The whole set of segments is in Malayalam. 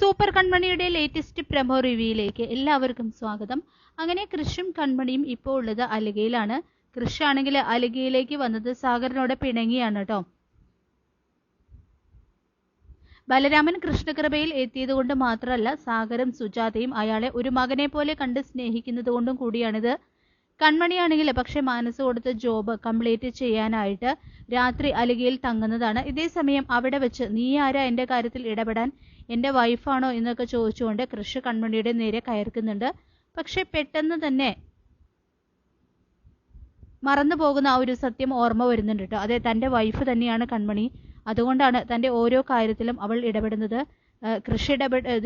സൂപ്പർ കൺമണിയുടെ ലേറ്റസ്റ്റ് പ്രമോ റിവ്യൂയിലേക്ക് എല്ലാവർക്കും സ്വാഗതം. അങ്ങനെ കൃഷും കൺമണിയും ഇപ്പോൾ ഉള്ളത് അലിഗയിലാണ്. കൃഷ് ആണെങ്കിൽ അലിഗയിലേക്ക് വന്നത് സാഗറിനോട് പിണങ്ങിയാണ് കേട്ടോ. ബലരാമൻ കൃഷ്ണകൃപയിൽ എത്തിയത് കൊണ്ട് മാത്രമല്ല, സാഗറും സുജാതയും അയാളെ ഒരു മകനെ പോലെ കണ്ട് സ്നേഹിക്കുന്നത് കൊണ്ടും കൂടിയാണിത്. കൺമണിയാണെങ്കിൽ പക്ഷെ മനസ്സ് കൊടുത്ത് ജോബ് കംപ്ലീറ്റ് ചെയ്യാനായിട്ട് രാത്രി അലിഗയിൽ തങ്ങുന്നതാണ്. ഇതേസമയം അവിടെ വെച്ച് നീ ആരാ എൻ്റെ കാര്യത്തിൽ ഇടപെടാൻ, എൻ്റെ വൈഫാണോ എന്നൊക്കെ ചോദിച്ചുകൊണ്ട് കൃഷ് കൺമണിയുടെ നേരെ കയർക്കുന്നുണ്ട്. പക്ഷെ പെട്ടെന്ന് തന്നെ മറന്നു പോകുന്ന ആ ഒരു സത്യം ഓർമ്മ വരുന്നുണ്ട് കേട്ടോ. അതെ, തൻ്റെ വൈഫ് തന്നെയാണ് കൺമണി. അതുകൊണ്ടാണ് തൻ്റെ ഓരോ കാര്യത്തിലും അവൾ ഇടപെടുന്നത്. കൃഷി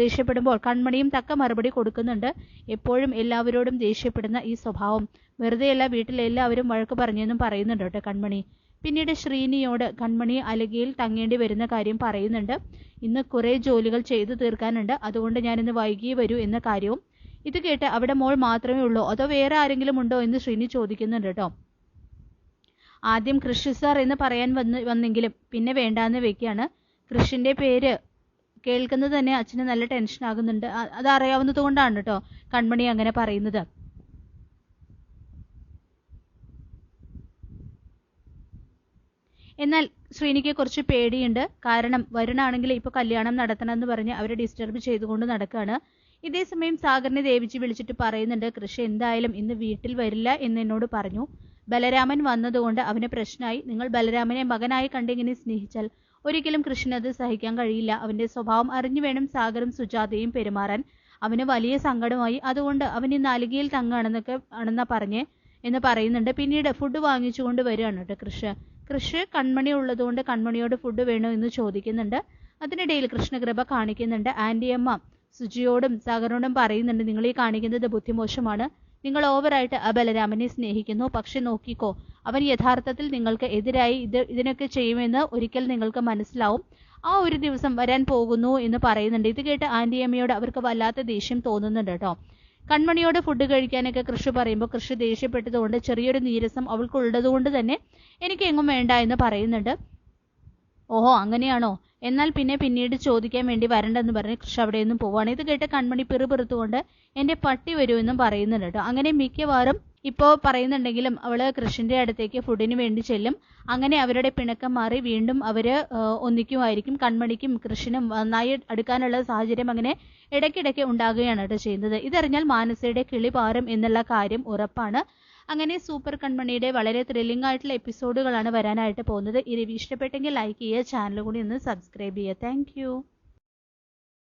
ദേഷ്യപ്പെടുമ്പോൾ കൺമണിയും തക്ക മറുപടി കൊടുക്കുന്നുണ്ട്. എപ്പോഴും എല്ലാവരോടും ദേഷ്യപ്പെടുന്ന ഈ സ്വഭാവം വെറുതെയല്ല, വീട്ടിലെല്ലാവരും വഴക്ക് പറഞ്ഞെന്നും പറയുന്നുണ്ട് കേട്ടോ കൺമണി. പിന്നീട് ശ്രീനിയോട് കൺമണി അലിഗയിൽ തങ്ങേണ്ടി വരുന്ന കാര്യം പറയുന്നുണ്ട്. ഇന്ന് കുറേ ജോലികൾ ചെയ്തു തീർക്കാനുണ്ട്, അതുകൊണ്ട് ഞാനിന്ന് വൈകിയേ വരൂ എന്ന കാര്യവും. ഇത് കേട്ട് അവിടെ മോൾ മാത്രമേ ഉള്ളൂ അതോ വേറെ ആരെങ്കിലും ഉണ്ടോ എന്ന് ശ്രീനി ചോദിക്കുന്നുണ്ട് കേട്ടോ. ആദ്യം കൃഷി സാർ എന്ന് പറയാൻ വന്നെങ്കിലും പിന്നെ വേണ്ടാന്ന് വെക്കുകയാണ്. കൃഷിന്റെ പേര് കേൾക്കുന്നത് തന്നെ അച്ഛന് നല്ല ടെൻഷൻ ആകുന്നുണ്ട്. അത് അറിയാവുന്നത് കൊണ്ടാണ് കേട്ടോ കൺമണി അങ്ങനെ പറയുന്നത്. എന്നാൽ ശ്രീനിക്ക് കുറച്ച് പേടിയുണ്ട്. കാരണം വരുണാണെങ്കിൽ ഇപ്പോൾ കല്യാണം നടത്തണമെന്ന് പറഞ്ഞ് അവരെ ഡിസ്റ്റർബ് ചെയ്തുകൊണ്ട് നടക്കുകയാണ്. ഇതേസമയം സാഗറിനെ ദേവിച്ച് വിളിച്ചിട്ട് പറയുന്നുണ്ട്, കൃഷി എന്തായാലും ഇന്ന് വീട്ടിൽ വരില്ല എന്ന് എന്നോട് പറഞ്ഞു. ബലരാമൻ വന്നതുകൊണ്ട് അവന് പ്രശ്നമായി. നിങ്ങൾ ബലരാമനെ മകനായി കണ്ടിങ്ങനെ സ്നേഹിച്ചാൽ ഒരിക്കലും കൃഷ്ണത് സഹിക്കാൻ കഴിയില്ല. അവന്റെ സ്വഭാവം അറിഞ്ഞു വേണം സാഗറും സുജാതയും പെരുമാറാൻ. അവന് വലിയ സങ്കടമായി. അതുകൊണ്ട് അവൻ ഇന്ന് അലിഗയിൽ ആണെന്നാ പറഞ്ഞേ എന്ന് പറയുന്നുണ്ട്. പിന്നീട് ഫുഡ് വാങ്ങിച്ചുകൊണ്ട് വരികയാണ് കേട്ടോ കൃഷ് കൺമണി ഉള്ളതുകൊണ്ട് കൺമണിയോട് ഫുഡ് വേണോ എന്ന് ചോദിക്കുന്നുണ്ട്. അതിനിടയിൽ കൃഷ്ണകൃപ കാണിക്കുന്നുണ്ട്. ആന്റിയമ്മ സുജിയോടും സാഗറിനോടും പറയുന്നുണ്ട്, നിങ്ങൾ ഈ കാണിക്കുന്നത് ബുദ്ധിമോശമാണ്. നിങ്ങൾ ഓവറായിട്ട് ബലരാമനെ സ്നേഹിക്കുന്നു. പക്ഷെ നോക്കിക്കോ, അവൻ യഥാർത്ഥത്തിൽ നിങ്ങൾക്ക് എതിരായി ഇതിനൊക്കെ ചെയ്യുമെന്ന് ഒരിക്കൽ നിങ്ങൾക്ക് മനസ്സിലാവും. ആ ഒരു ദിവസം വരാൻ പോകുന്നു എന്ന് പറയുന്നുണ്ട്. ഇത് കേട്ട് ആന്റിയമ്മയോട് അവർക്ക് വല്ലാത്ത ദേഷ്യം തോന്നുന്നുണ്ട് കേട്ടോ. കൺമണിയോട് ഫുഡ് കഴിക്കാനൊക്കെ കൃഷി പറയുമ്പോൾ കൃഷി ദേഷ്യപ്പെട്ടതുകൊണ്ട് ചെറിയൊരു നീരസം അവൾക്കുള്ളതുകൊണ്ട് തന്നെ എനിക്ക് എങ്ങും വേണ്ട എന്ന് പറയുന്നുണ്ട്. ഓഹോ അങ്ങനെയാണോ, എന്നാൽ പിന്നീട് ചോദിക്കാൻ വേണ്ടി വരണ്ടെന്ന് പറഞ്ഞ് കൃഷി അവിടെ നിന്നും പോവാണ്. ഇത് കേട്ട് കൺമണി പിറുപിറുത്തുകൊണ്ട് എൻ്റെ പട്ടി വരുമെന്നും പറയുന്നുണ്ട് കേട്ടോ. അങ്ങനെ മിക്കവാറും ഇപ്പോൾ പറയുന്നുണ്ടെങ്കിലും അവള് കൃഷിന്റെ അടുത്തേക്ക് ഫുഡിന് വേണ്ടി ചെല്ലും. അങ്ങനെ അവരുടെ പിണക്കം മാറി വീണ്ടും അവര് ഒന്നിക്കുമായിരിക്കും. കൺമണിക്കും കൃഷിനും നന്നായി അടുക്കാനുള്ള സാഹചര്യം അങ്ങനെ ഇടയ്ക്കിടയ്ക്ക് ഉണ്ടാകുകയാണ് കേട്ടോ ചെയ്യുന്നത്. ഇതറിഞ്ഞാൽ മാനസയുടെ കിളി പാറും എന്നുള്ള കാര്യം ഉറപ്പാണ്. അങ്ങനെ സൂപ്പർ കൺമണിയുടെ വളരെ ത്രില്ലിംഗ് ആയിട്ടുള്ള എപ്പിസോഡുകളാണ് വരാനായിട്ട് പോകുന്നത്. ഈ റിവ്യൂ ഇഷ്ടപ്പെട്ടെങ്കിൽ ലൈക്ക് ചെയ്യുക, ചാനൽ കൂടി ഒന്ന് സബ്സ്ക്രൈബ് ചെയ്യുക. താങ്ക്